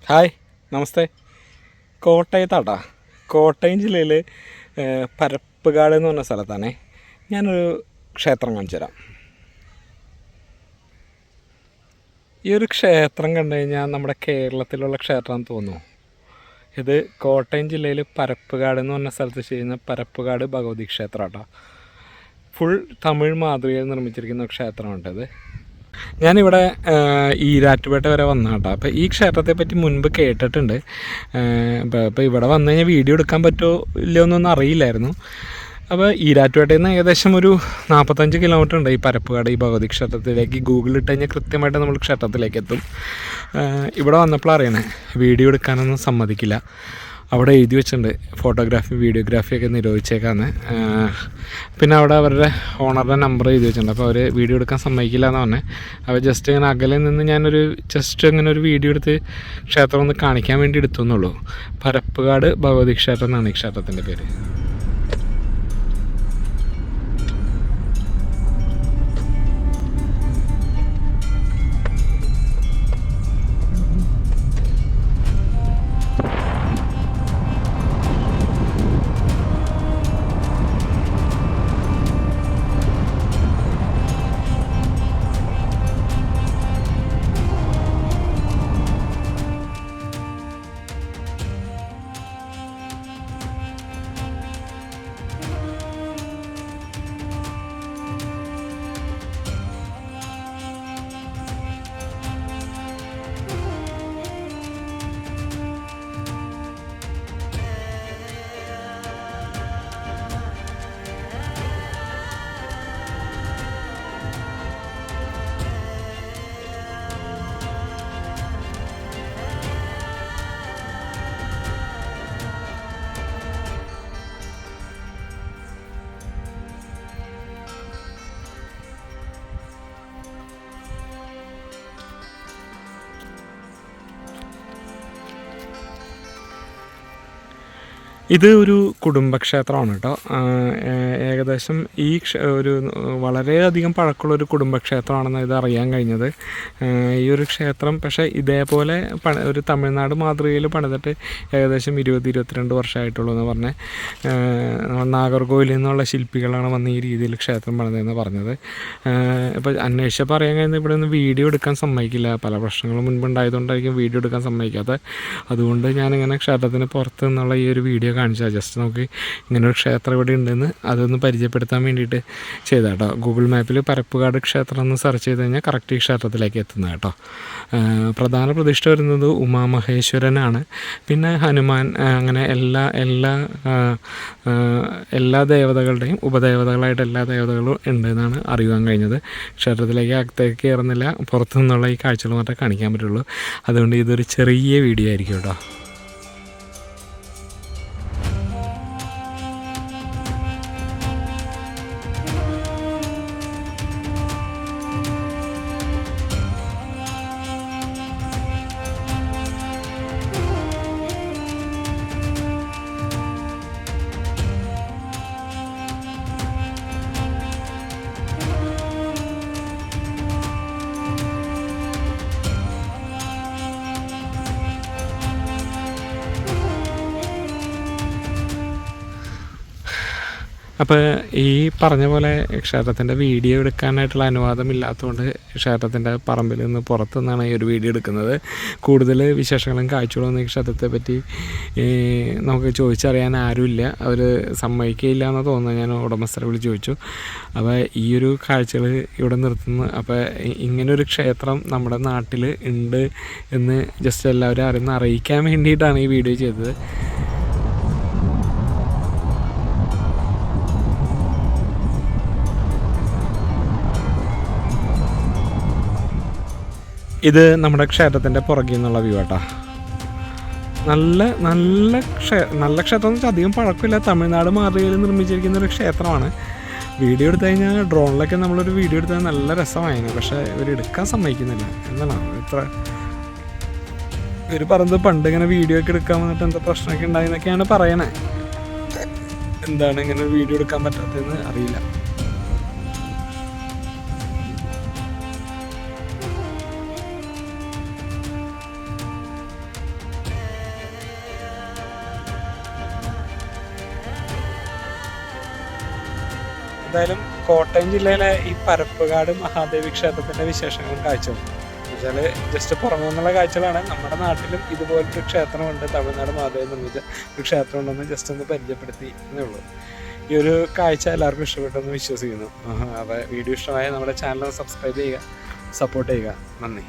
Hi, നമസ്തേ. കോട്ടയത്താട്ടാ. കോട്ടയം ജില്ലയിൽ പരപ്പുകാട് എന്ന് പറഞ്ഞ സ്ഥലത്താണേ. ഞാനൊരു ക്ഷേത്രം കാണിച്ചു തരാം. ഈ ഒരു ക്ഷേത്രം കണ്ടു കഴിഞ്ഞാൽ നമ്മുടെ കേരളത്തിലുള്ള ക്ഷേത്രമെന്ന് തോന്നുന്നു. ഇത് കോട്ടയം ജില്ലയിൽ പരപ്പുകാട് എന്ന് പറഞ്ഞ സ്ഥലത്ത് ചെയ്യുന്ന പരപ്പുകാട് ഭഗവതി ക്ഷേത്രം കേട്ടോ. ഫുൾ തമിഴ് മാതൃകയിൽ നിർമ്മിച്ചിരിക്കുന്ന ക്ഷേത്രമാണ് ഇത്. ഞാനിവിടെ ഈരാറ്റുപേട്ട വരെ വന്ന കേട്ടോ. അപ്പോൾ ഈ ക്ഷേത്രത്തെ പറ്റി മുൻപ് കേട്ടിട്ടുണ്ട്. അപ്പോൾ ഇവിടെ വന്നു കഴിഞ്ഞാൽ വീഡിയോ എടുക്കാൻ പറ്റുമോ ഇല്ലയോ എന്നൊന്നും അറിയില്ലായിരുന്നു. അപ്പോൾ ഈരാറ്റുപേട്ടയിൽ നിന്ന് ഏകദേശം ഒരു 45 കിലോമീറ്റർ ഉണ്ട് ഈ പരപ്പുകാട് ഈ ഭഗവതി ക്ഷേത്രത്തിലേക്ക്. ഗൂഗിളിൽ ഇട്ട് കഴിഞ്ഞാൽ കൃത്യമായിട്ട് നമ്മൾ ക്ഷേത്രത്തിലേക്ക് എത്തും. ഇവിടെ വന്നപ്പോൾ അറിയണേ വീഡിയോ എടുക്കാനൊന്നും സമ്മതിക്കില്ല. അവിടെ എഴുതി വെച്ചിട്ടുണ്ട് ഫോട്ടോഗ്രാഫി വീഡിയോഗ്രാഫിയൊക്കെ നിരോധിച്ചേക്കാന്ന്. പിന്നെ അവിടെ അവരുടെ ഓണറുടെ നമ്പർ എഴുതി വെച്ചിട്ടുണ്ട്. അപ്പോൾ അവർ വീഡിയോ എടുക്കാൻ സമ്മതിക്കില്ല എന്ന് പറഞ്ഞത്. അപ്പോൾ ജസ്റ്റ് ഇങ്ങനെ അകലെ നിന്ന് ഞാനൊരു ജസ്റ്റ് ഇങ്ങനെ ഒരു വീഡിയോ എടുത്ത് ക്ഷേത്രം ഒന്ന് കാണിക്കാൻ വേണ്ടി എടുത്തു എന്നുള്ളൂ. പരപ്പുകാട് ഭഗവതി ക്ഷേത്രം എന്നാണ് ഈ ക്ഷേത്രത്തിൻ്റെ പേര്. ഇത് ഒരു കുടുംബക്ഷേത്രമാണ് കേട്ടോ. ഏകദേശം ഈ ഒരു വളരെയധികം പഴക്കമുള്ളൊരു കുടുംബക്ഷേത്രമാണെന്ന് ഇത് അറിയാൻ കഴിഞ്ഞത്. ഈ ഒരു ക്ഷേത്രം പക്ഷേ ഇതേപോലെ ഒരു തമിഴ്നാട് മാതൃകയിൽ പണിതിട്ട് ഏകദേശം 20-22 വർഷമായിട്ടുള്ളൂ എന്ന് പറഞ്ഞ് നാഗർകോവിലിൽ നിന്നുള്ള ശില്പികളാണ് വന്ന് ഈ രീതിയിൽ ക്ഷേത്രം പണിതതെന്ന് പറഞ്ഞത്. ഇപ്പോൾ അന്വേഷിച്ചപ്പോൾ അറിയാൻ കഴിഞ്ഞത് ഇവിടെ നിന്ന് വീഡിയോ എടുക്കാൻ സമ്മതിക്കില്ല. പല പ്രശ്നങ്ങളും മുൻപുണ്ടായതുകൊണ്ടായിരിക്കും വീഡിയോ എടുക്കാൻ സമ്മതിക്കാത്തത്. അതുകൊണ്ട് ഞാനിങ്ങനെ ക്ഷേത്രത്തിന് പുറത്ത് നിന്നുള്ള ഈ ഒരു വീഡിയോ കാണിച്ചാൽ ജസ്റ്റ് നമുക്ക് ഇങ്ങനൊരു ക്ഷേത്രം ഇവിടെ ഉണ്ടെന്ന് അതൊന്ന് പരിചയപ്പെടുത്താൻ വേണ്ടിയിട്ട് ചെയ്താൽ കേട്ടോ. ഗൂഗിൾ മാപ്പിൽ പരപ്പുകാട് ക്ഷേത്രം എന്ന് സെർച്ച് ചെയ്ത് കഴിഞ്ഞാൽ കറക്റ്റ് ഈ ക്ഷേത്രത്തിലേക്ക് എത്തുന്നത് കേട്ടോ. പ്രധാന പ്രതിഷ്ഠ വരുന്നത് ഉമാമഹേശ്വരനാണ്. പിന്നെ ഹനുമാൻ, അങ്ങനെ എല്ലാ ദേവതകളുടെയും ഉപദേവതകളായിട്ട് എല്ലാ ദേവതകളും ഉണ്ട് എന്നാണ് അറിയാൻ കഴിഞ്ഞത്. ക്ഷേത്രത്തിലേക്ക് അകത്തേക്ക് കയറുന്നില്ല, പുറത്തു നിന്നുള്ള ഈ കാഴ്ചകൾ മാത്രമേ കാണിക്കാൻ പറ്റുള്ളൂ. അതുകൊണ്ട് ഇതൊരു ചെറിയ വീഡിയോ ആയിരിക്കും കേട്ടോ. അപ്പോൾ ഈ പറഞ്ഞ പോലെ ക്ഷേത്രത്തിൻ്റെ വീഡിയോ എടുക്കാനായിട്ടുള്ള അനുവാദമില്ലാത്തതുകൊണ്ട് ക്ഷേത്രത്തിൻ്റെ പറമ്പിൽ നിന്ന് പുറത്തു നിന്നാണ് ഈ ഒരു വീഡിയോ എടുക്കുന്നത്. കൂടുതൽ വിശേഷങ്ങളും കാഴ്ചകളൊന്നും ഈ ക്ഷേത്രത്തെ പറ്റി നമുക്ക് ചോദിച്ചറിയാൻ ആരുമില്ല. അവർ സമ്മതിക്കുകയില്ല എന്ന് തോന്നുന്നു. ഞാൻ ഉടമസ്ഥരെ വിളിച്ച് ചോദിച്ചു. അപ്പോൾ ഈ ഒരു കാഴ്ചകൾ ഇവിടെ നിർത്തുന്നു. അപ്പോൾ ഇങ്ങനൊരു ക്ഷേത്രം നമ്മുടെ നാട്ടിൽ ഉണ്ട് എന്ന് ജസ്റ്റ് എല്ലാവരും അറിയിക്കാൻ വേണ്ടിയിട്ടാണ് ഈ വീഡിയോ ചെയ്തത്. ഇത് നമ്മുടെ ക്ഷേത്രത്തിൻ്റെ പുറകിൽ നിന്നുള്ള വ്യൂ കേട്ടോ. നല്ല ക്ഷേത്രം എന്ന് വെച്ചാൽ അധികം പഴക്കമില്ല, തമിഴ്നാട് മാതൃകയിൽ നിർമ്മിച്ചിരിക്കുന്ന ഒരു ക്ഷേത്രമാണ്. വീഡിയോ എടുത്തു കഴിഞ്ഞാൽ ഡ്രോണിലൊക്കെ നമ്മളൊരു വീഡിയോ എടുത്താൽ നല്ല രസമായിരുന്നു. പക്ഷേ ഇവർ എടുക്കാൻ സമ്മതിക്കുന്നില്ല. എന്താണ് ഇവർ പറഞ്ഞത് പണ്ട് ഇങ്ങനെ വീഡിയോ ഒക്കെ എടുക്കാൻ വന്നിട്ട് എന്താ പ്രശ്നമൊക്കെ ഉണ്ടായെന്നൊക്കെയാണ് പറയണേ. എന്താണ് ഇങ്ങനെ വീഡിയോ എടുക്കാൻ പറ്റാത്തതെന്ന് അറിയില്ല. എന്തായാലും കോട്ടയം ജില്ലയിലെ ഈ പരപ്പുകാട് മഹാദേവി ക്ഷേത്രത്തിൻ്റെ വിശേഷങ്ങളും കാഴ്ചകളും എന്നുവെച്ചാൽ ജസ്റ്റ് പുറമെ നിന്നുള്ള കാഴ്ചകളാണ്. നമ്മുടെ നാട്ടിലും ഇതുപോലൊരു ക്ഷേത്രമുണ്ട്, തമിഴ്നാട് മഹാദേവി നിർമ്മിച്ച ഒരു ക്ഷേത്രം ഉണ്ടെന്ന് ജസ്റ്റ് ഒന്ന് പരിചയപ്പെടുത്തി എന്നേ ഉള്ളൂ. ഈ ഒരു കാഴ്ച എല്ലാവർക്കും ഇഷ്ടപ്പെട്ടെന്ന് വിശ്വസിക്കുന്നു. അപ്പോൾ വീഡിയോ ഇഷ്ടമായ നമ്മുടെ ചാനൽ സബ്സ്ക്രൈബ് ചെയ്യുക, സപ്പോർട്ട് ചെയ്യുക. നന്ദി.